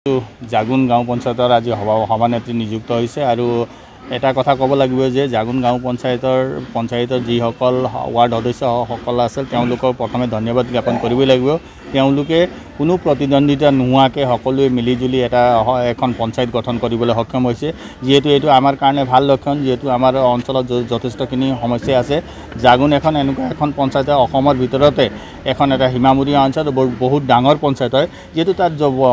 জাগুন গাঁও পঞ্চায়তৰ আজি সভানেত্ৰী নিযুক্ত হৈছে আৰু এটা কথা ক'ব লাগিব যে জাগুন গাঁও পঞ্চায়তৰ যিসকল ৱাৰ্ড সদস্যসকল আছে তেওঁলোকক প্ৰথমে ধন্যবাদ জ্ঞাপন কৰিব লাগিব। তেওঁলোকে কোনো প্ৰতিদ্বন্দ্বিতা নোহোৱাকৈ সকলোৱে মিলিজুলি এখন পঞ্চায়ত গঠন কৰিবলৈ সক্ষম হৈছে, যিহেতু এইটো আমাৰ কাৰণে ভাল লক্ষণ। যিহেতু আমাৰ অঞ্চলত যথেষ্টখিনি সমস্যা আছে। জাগুন এনেকুৱা এখন পঞ্চায়ত অসমৰ ভিতৰতে এটা সীমামূৰীয়া অঞ্চল, বহুত ডাঙৰ পঞ্চায়ত হয়, যিহেতু তাত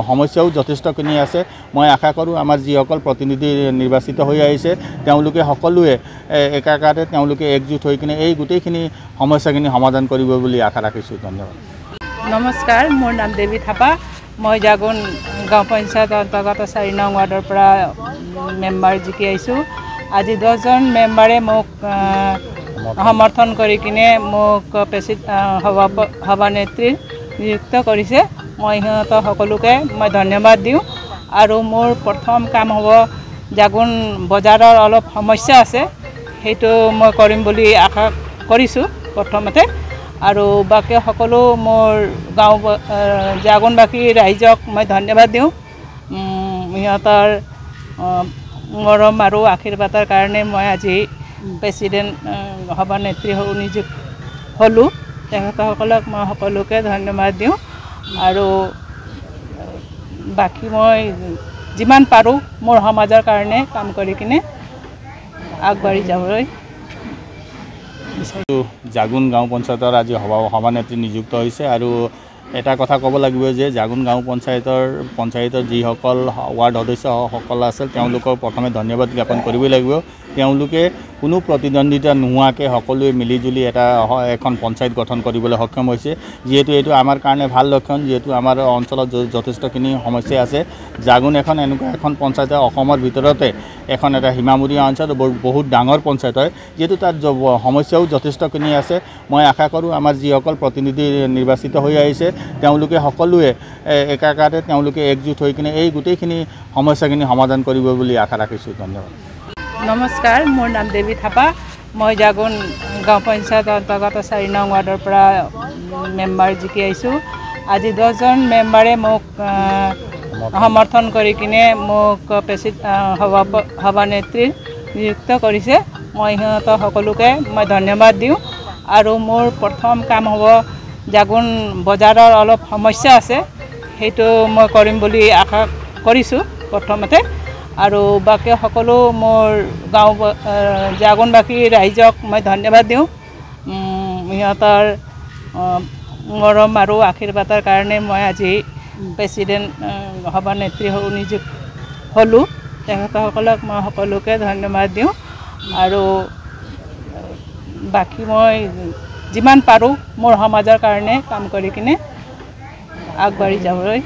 সমস্যাও যথেষ্টখিনি আছে। মই আশা কৰোঁ আমাৰ যিসকল প্ৰতিনিধি নিৰ্বাচিত হৈ আহিছে তেওঁলোকে সকলোৱে একাকাৰে একজুট হৈ কিনে এই গোটেইখিনি সমস্যাখিনি সমাধান কৰিব বুলি আশা ৰাখিছোঁ। ধন্যবাদ। নমস্কাৰ, মোৰ নাম দেৱী থাপা। মই জাগুন গাঁও পঞ্চায়ত অন্তৰ্গত 4 নং ৱাৰ্ডৰ পৰা মেম্বাৰ জিকি আহিছোঁ। আজি 10জন মেম্বাৰে মোক সমৰ্থন কৰি কিনে মোক সভানেত্ৰী নিযুক্ত কৰিছে। মই সিহঁতক সকলোকে ধন্যবাদ দিওঁ। আৰু মোৰ প্ৰথম কাম হ'ব, জাগুন বজাৰৰ অলপ সমস্যা আছে, সেইটো মই কৰিম বুলি আশা কৰিছোঁ প্ৰথমতে। আৰু বাকী সকলো মোৰ জাগুনবাসী ৰাইজক মই ধন্যবাদ দিওঁ। সিহঁতৰ মৰম আৰু আশীৰ্বাদৰ কাৰণে মই আজি প্ৰেচিডেণ্ট সভানেত্ৰী নিযুক্ত হ'লোঁ। তেখেতসকলক মই সকলোকে ধন্যবাদ দিওঁ। আৰু বাকী মই যিমান পাৰোঁ মোৰ সমাজৰ কাৰণে কাম কৰি কিনে আগবাঢ়ি যাবলৈ বিচাৰিছোঁ। জাগুন গাঁও পঞ্চায়তৰ আজি সভানেত্ৰী নিযুক্ত হৈছে আৰু এটা কথা ক'ব লাগিব যে জাগুন গাঁও পঞ্চায়তৰ যিসকল ৱাৰ্ড সদস্যসকল আছে তেওঁলোকক প্ৰথমে ধন্যবাদ জ্ঞাপন কৰিব লাগিব। তেওঁলোকে কোনো প্ৰতিদ্বন্দ্বিতা নোহোৱাকৈ সকলোৱে মিলিজুলি এখন পঞ্চায়ত গঠন কৰিবলৈ সক্ষম হৈছে, যিহেতু এইটো আমাৰ কাৰণে ভাল লক্ষণ। যিহেতু আমাৰ অঞ্চলত যথেষ্টখিনি সমস্যা আছে। জাগুন এনেকুৱা এখন পঞ্চায়ত অসমৰ ভিতৰতে এটা সীমামূৰীয়া অঞ্চল, বহুত ডাঙৰ পঞ্চায়ত হয়, যিহেতু তাত সমস্যাও যথেষ্টখিনি আছে। মই আশা কৰোঁ আমাৰ যিসকল প্ৰতিনিধি নিৰ্বাচিত হৈ আহিছে তেওঁলোকে সকলোৱে একাকাৰে একজুট হৈ কিনে এই গোটেইখিনি সমস্যাখিনি সমাধান কৰিব বুলি আশা ৰাখিছোঁ। ধন্যবাদ। নমস্কাৰ, মোৰ নাম দেৱী থাপা। মই জাগুন গাঁও পঞ্চায়ত অন্তৰ্গত 4 নং ৱাৰ্ডৰ পৰা মেম্বাৰ জিকি আহিছোঁ। আজি 10জন মেম্বাৰে মোক সমৰ্থন কৰি কিনে মোক সভানেত্ৰী নিযুক্ত কৰিছে। মই সিহঁতক সকলোকে ধন্যবাদ দিওঁ। আৰু মোৰ প্ৰথম কাম হ'ব, জাগুন বজাৰৰ অলপ সমস্যা আছে, সেইটো মই কৰিম বুলি আশা কৰিছোঁ প্ৰথমতে। আৰু বাকী সকলো মোৰ জাগুনবাসী ৰাইজক মই ধন্যবাদ দিওঁ। সিহঁতৰ মৰম আৰু আশীৰ্বাদৰ কাৰণে মই আজি প্ৰেচিডেণ্ট সভানেত্ৰী নিযুক্ত হ'লোঁ। তেখেতসকলক মই সকলোকে ধন্যবাদ দিওঁ। আৰু বাকী মই যিমান পাৰোঁ মোৰ সমাজৰ কাৰণে কাম কৰি কিনে আগবাঢ়ি যাবলৈ